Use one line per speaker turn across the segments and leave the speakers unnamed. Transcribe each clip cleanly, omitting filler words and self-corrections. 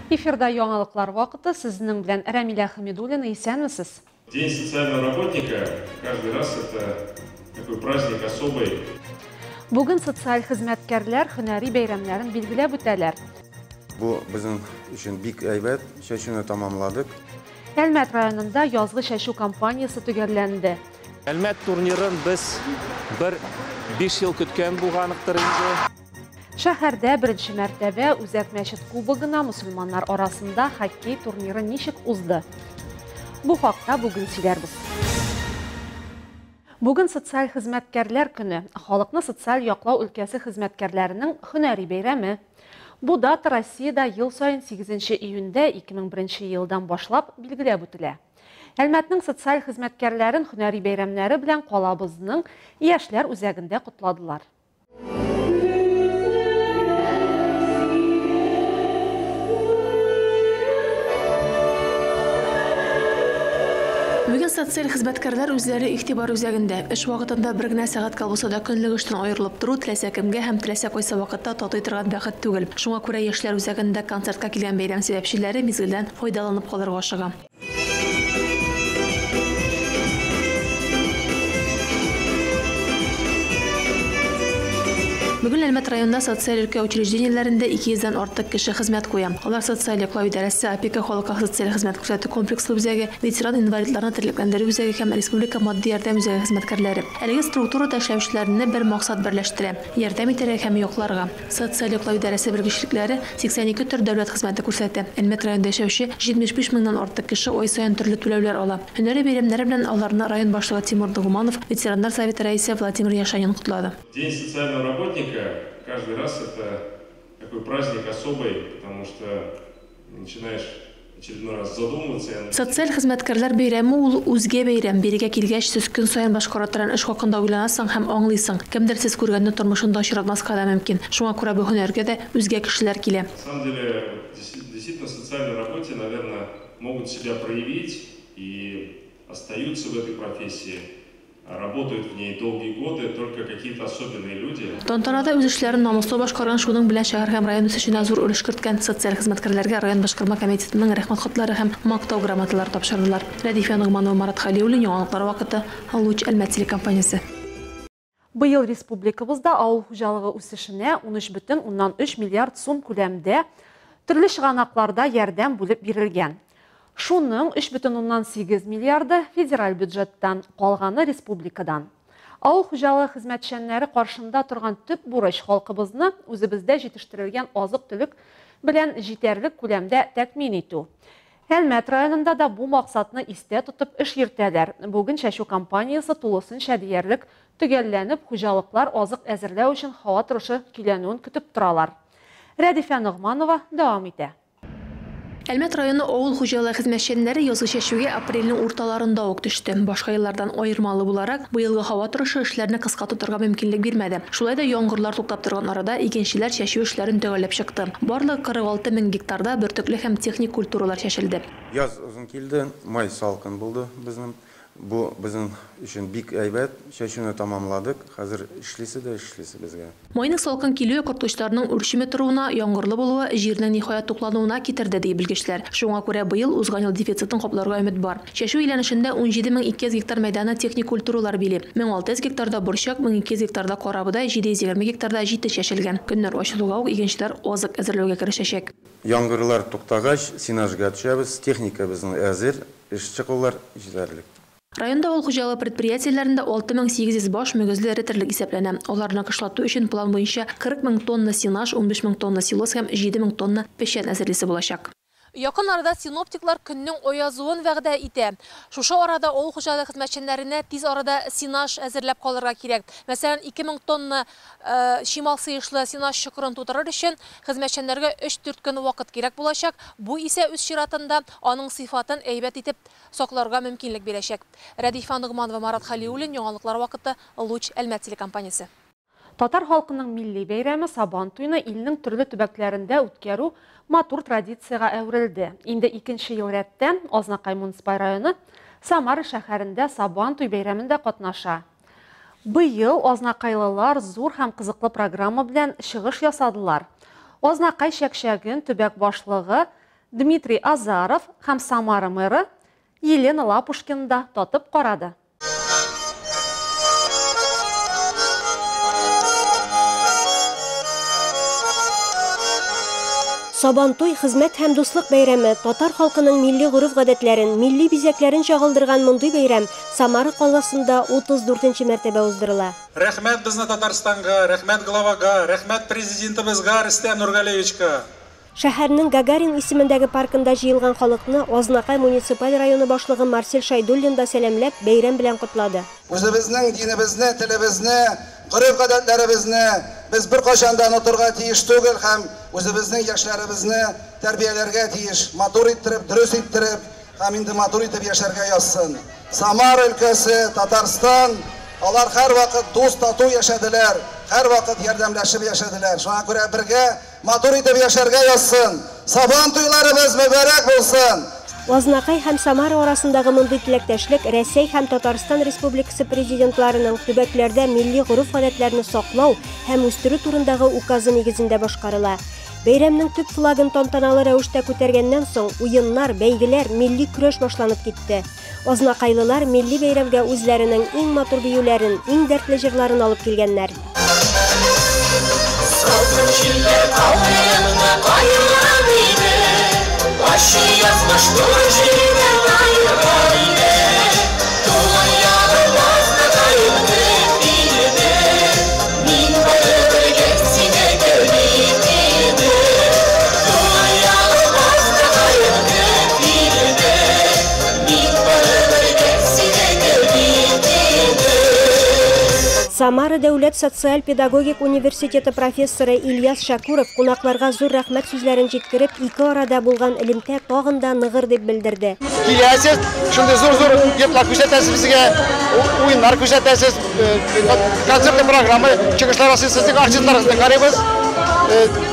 Эфирда яңалыклар вакыты. Сезнең белән Рамиля Хамидуллина. Исәнмесез?
День социального работника каждый раз это такой праздник особый.
Бүген социаль хезмәткәрләр һөнәри бәйрәмнәрен билгеләп үтәләр.
Бу безнең өчен бик әйбәт, чәчүне тамамладык.
Әлмәт районында язгы чәчү кампаниясе төгәлләнде.
Әлмәт турнирын без 5 ел көткән булганлыктыр инде.
Шәһәрдә беренче мәртәбә Үзәк мәчет кубогына мөселманнар арасында хоккей турниры ничек узды? Бу хакта бүген сөйләрбез. Бүген социаль хезмәткәрләр көне, халыкны социаль яклау өлкәсе хезмәткәрләренең һөнәри бәйрәме. Бу дата Россиядә ел сайын 8 июньдә 2001 елдан башлап билгеләп үтелә. Әлмәтнең социаль хезмәткәрләрен һөнәри бәйрәмнәре белән калабызның яшьләр үзәгендә кутладылар.
Бүген социаль хезмәткәрләр үзләре игътибар үзәгендә. Эш вакытында бер генә сәгать калса да көнлек эштән аерылып тору теләсә кемгә һәм теләсә кайсы вакытта татый торган бәхет түгел. Шуңа күрә яшьләр үзәгендә концертка килгән бәйрәм сәбәпчеләре мизгелдән файдаланып калырга ашыга. Бүген Әлмәт районында социаль өлкә учреждениеләрендә 200-дән артык кеше хезмәт куя. Алар социаль яклау идарәсе, опека халыкка социаль хезмәт күрсәтү комплекслы үзәге, ветеран инвалидларны терлекләндерү үзәге һәм республика матди ярдәм үзәге хезмәткәрләре. Әлеге структурада эшләүчеләрне бер максат берләштерә: ярдәм итәргә һәм якларга. Социаль яклау идарәсе белгечлекләре 82 төр дәүләт хезмәте күрсәтә. Әлмәт районында яшәүче 75 меңнән артык кеше ай саен төрле түләүләр ала. Һөнәри бәйрәмнәре белән аларны район башлыгы Тимур Дугуманов, ветераннар советы рәисе Владимир Яшанин котлады.
День социального работника каждый раз это такой праздник особый, потому что начинаешь очередной раз задумываться.
Социаль хезмәткәрләр бәйрәме ул үзгә бәйрәм. Бирегә килгәч, сез көн саен башкара торган эш хакында уйланасың һәм аңлыйсың. Кемдер сез күргәнне тормышында очратмаска да мөмкин. Шуңа күрә бу һөнәргә дә үзгә кешеләр килә.
На самом деле, действительно, в социальной работе, наверное, могут себя проявить и остаются в этой профессии. Работают в ней долгие годы только какие-то особенные люди.
Тантанада үз эшләрен намуслы башкарган шуның белән шәһәр һәм район үсешенә зур өлеш керткән социаль хезмәткәрләргә район башкарма комитетының рәхмәт хатлары һәм мактау грамоталары тапшырдылар. Радифа Нугманова, Марат Халиуллин, яңалыклар вакыты, Луч Әлмәт телекомпаниясе.
Быел республикабызда авыл хуҗалыгы үсешенә 13,3 миллиард сум күләмдә төрле чыганакларда ярдәм бүлеп бирелгән. Шуның 3,8 миллиарды федераль бюджеттан, калганы республикадан. Авыл хуҗалыгы хезмәтчәннәре каршында торган төп бурыч халкыбызны үзебездә җитештерелгән азык-төлек белән җитәрлек күләмдә тәэмин итү. Әлмәт районында да бу максатны истә тотып эш йөртәләр. Бүген чәчү кампаниясе тулысынча диярлек төгәлләнеп, хуҗалыклар азык әзерләү өчен һава торышы киләнүен көтеп торалар. Радифа Нугманова дәвам итә.
Әлмәт районы авыл хуҗалыгы хезмәтчәннәре язгы чәчүгә апрельнең урталарында ук төште. Башка еллардан аермалы буларак, быелгы һава торышы эшләрне кыска тотырга мөмкинлек бирмәде. Шулай да яңгырлар туктап торган арада игенчеләр чәчү эшләрен төгәлләп чыкты. Барлыгы 46 мең гектарда бөртекле һәм техник культуралар чәчелде.
Яз узын килде, май салкын булды безнең. Бу безнең өчен бик әйбәт, чәчүне тамамладык. Хәзер эшлисе безгә.
Майның салкын килүе кортлычларның үрчиме торуына, яңгырлы булуы җирнең ниһаять туклануына китерде ди белгечләр. Шуңа күрә быел узган ел дефицитын капларга өмет бар. Чәчү әйләнешендә 17200 гектар мәйданы техник культуралар били. 1600 гектарда борчак, 1200 гектарда карабыдай, 720 гектарда җитеш чәчелгән. Көннәр ачылуга ук игенчеләр азык әзерләүгә керешәчәк.
Яңгырлар туктагач, синажга төшәбез, техника безнең әзер, эш чыгулар җитәрлек.
Районда авыл хуҗалыгы предприятиеләрендә 6800 баш мөгезле эритерлек исәпләнә. Аларны кышлату өчен план буенча 40 мең тонна синаж, 15 мең тонна силос һәм 7 мең тонна печән әзерлисе булачак.
Якын арада синоптиклар көннең аязуын вәгъдә итә. Шушы арада авыл хуҗалыгы хезмәтчәннәренә тиз арада синаж әзерләп калырга кирәк. Мәсәлән, 2000 тонна чимал сыешлы синаж чокырын тутырыр өчен хезмәтчәннәргә 3-4 көн вакыт кирәк булачак. Бу исә үз чиратында аның сыйфатын әйбәт итеп сакларга мөмкинлек бирәчәк. Радифа Нугманова, Марат Халиуллин, яңалыклар вакыты, Луч Әлмәт телекомпаниясе.
Татар халкының милли бәйрәме Сабан туйны илнең төрле төбәкләрендә үткәрү матур традицияга әверелде. Инде 2нче ел рәттән Азнакай муниципаль районы Самара шәһәрендә Сабан туй бәйрәмендә катнаша. Быел Азнакайлылар зур һәм кызыклы программа белән чыгыш ясадылар. Азнакай чәкчәген төбәк башлыгы Дмитрий Азаров һәм Самара мэры Елена Лапушкинда татып карады.
Сабантуй хезмәт һәм дуслык бәйрәме татар халкының милли гореф-гадәтләрен, милли бизәкләрен чагылдырган мондый бәйрәм Самара каласында 34нче мәртәбә уздырыла.
Рәхмәт безне Татарстанга, рәхмәт главага, рәхмәт президентыбызга Рөстәм Нургалиевичка.
Шәһәрнең Гагарин исемендәге паркында җыелган халыкны Азнакай муниципаль районы башлыгы Марсель Шайдуллин да сәламләп бәйрәм белән котлады.
Үзебезнең динебезне, телебезне, гореф-гадәтләребезне без бер кашанда онытырга тиеш түгел һәм үзебезнең яшьләребезне тәрбияләргә тиеш, матур иттереп, дөрес иттереп, һәм инде матур итеп яшәргә язсын. Самара өлкәсе, Татарстан, алар һәр вакыт дус тату яшәделәр, һәр вакыт ярдәмләшеп яшәделәр. Шуңа күрә бергә матур итеп яшәргә язсын. Сабантуйларыбыз мөбарәк булсын.
Азнакай һәм Самара арасындагы мондый теләктәшлек Рәсәй һәм Татарстан Республикасы президентларының төбәкләрдә милли гореф-гадәтләрне саклау һәм үстерү турындагы указы нигезендә башкарыла. Бәйрәмнең төп флагын тантаналы рәвештә күтәргәннән соң уеннар, бәйгеләр, милли көрәш башланып китте. Азнакайлылар милли бәйрәмгә үзләренең иң матур биюләрен, иң дәртле җырларын алып килгәннәр. Самара дәүләт социаль-педагогик университеты профессоры Ильяс Шакуров кунакларга зур рәхмәт сүзләрен җиткереп, ике арада булган элемтә тагын да ныгыр дип белдерде.
Киләсез, шундый зур геплар күрсәтәсез безгә, уеннар күрсәтәсез, концерт программы, чыгышлар ясыйсыз, артистларыбызны карыйбыз.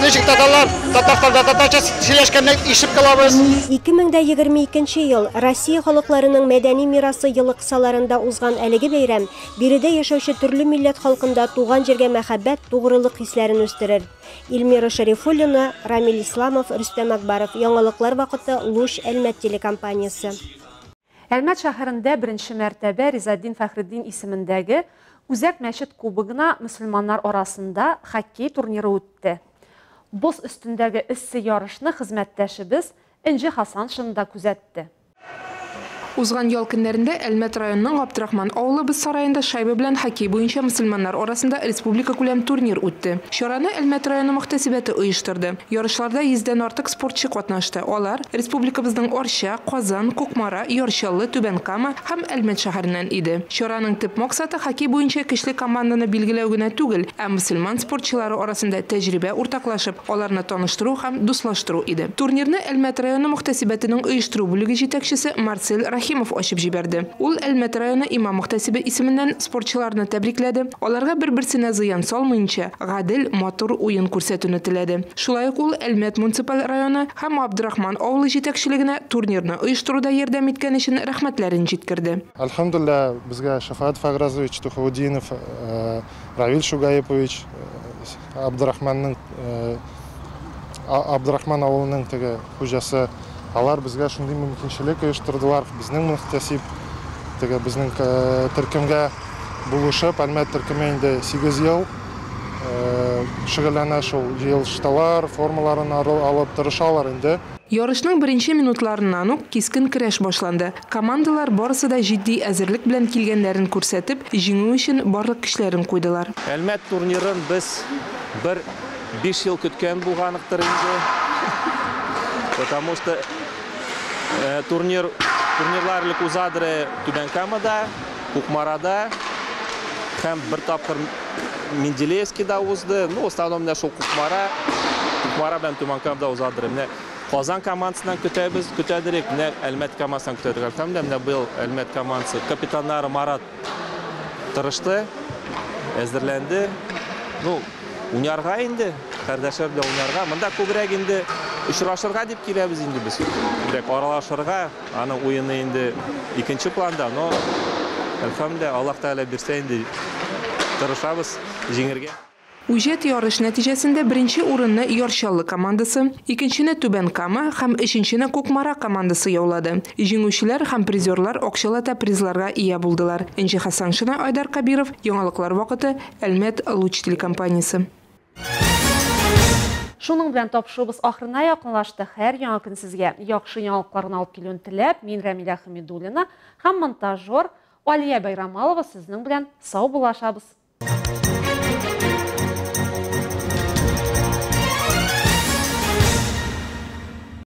Ничек татарлар, Татарстанда татарча сөйләшкәнне ишеп калабыз.
2022 ел Россия халыкларының мәдәни мирасы елы кысаларында узган әлеге бәйрәм биредә яшәүче төрле милләт халкында туган җиргә мәхәббәт, тугрылык хисләрен үстерер. Илмира Шәрифуллина, Рамил Исламов, Рөстәм Акбаров. Яңалыклар вакыты Луш Әлмәт телекомпаниясе.
Әлмәт шәһәрендә беренче мәртәбә Ризаддин Фәхреддин исемендәге Үзәк мәчет кубогына мөселманнар арасында хоккей турниры үтте. Боз өстендәге эссе ярышны хезмәттәшебез Энҗе Хасан шында күзәтте.
Узган ял көннәрендә Әлмәт районының Абдрахман авылы без сарайында шайба белән хоккей буенча мөселманнар арасында республика күләм турнир үтте. Чараны Әлмәт районы мөхтәсибәте оештырды. Ярышларда 100дән артык спортчы катнашты. Алар республикабызның Арча, Казан, Кукмара, Ярчаллы, Түбән-Кама һәм Әлмәт шәһәреннән иде. Чараның төп максаты хоккей буенча көчле команданы билгеләү генә түгел, ә мөселман спортчылары арасында тәҗрибә уртаклашып, аларны таныштыру һәм дуслаштыру иде. Турнирны Әлмәт районы мөхтәсибәтенең оештыру бүлеге җитәкчесе Марсель Рахимов ачып җибәрде. Ул Әлмәт районы имам мөхтәсибе исеменнән спортчыларны тәбрикләде. Аларга бер-берсенә зыян салмыйнча, гадел, матур уен күрсәтүне теләде. Шулай ук ул Әлмәт муниципаль районы һәм Абдрахман авылы җитәкчелегенә турнирны оештыруда ярдәм иткән өчен рәхмәтләрен җиткерде.
Алхамдулилlah, безгә Шафаат Фагразович Тухаудинов, Равиль Шугаепович, Абдрахман авылының теге хуҗасы, алар безгә шундый мөмкинчелек оештырдылар. Безнең мөхтәсиб теге безнең төркемгә булышып, Әлмәт төркеме инде 8 ел шөгыльләнә шул җыелышталар, формаларын алып тырышалар инде.
Ярышның беренче минутларыннан ук кискен көрәш башланды. Командалар барысы да җитди әзерлек белән килгәннәрен күрсәтеп, җиңү өчен барлык көчләрен куйдылар.
Әлмәт турнирын без 5 ел көткән булганлыктыр инде. Потому что турнирлар узадыры Түбән-Камада, Кукмарада һәм бер тапкыр Менделеевскида узды. Ну, основном менә шул Кукмара белән Түбән-Камада узадыры. Менә Казан командасынан көтәдерик, менә Әлмәт командасынан көтәдерик. Менә быел Әлмәт командасы капитаннары Марат тырышты, әзерләнде. Ну, уйнарга инде, кардәшләр белән уйнарга. Монда күбрәк инде очрашырга дип киләбез инде без. Күбрәк аралашырга, аның уены инде икенче планда, но әлхәмдулилlah, Аллаһ Тәгалә бирсә инде тырышабыз җиңәргә.
Үҗәт ярыш нәтиҗәсендә беренче урынны Яршаллы командасы, икенчене Түбән Кама һәм өченчене Кукмара командасы яулады. Җиңүчеләр һәм призерлар акчалата призларга ия булдылар. Энҗи Хасаншина, Айдар Кабиров, Яңалыклар вакыты, Әлмәт Луч телекомпаниясе.
Шуның белән тапшырыбыз ахырына якынлашты. Һәр яңа көн сезгә яхшы яңалыкларны алып килүен теләп, мин Рәмилә Хәмидуллина һәм монтажер Алия Байрамалова сезнең белән сау булашабыз.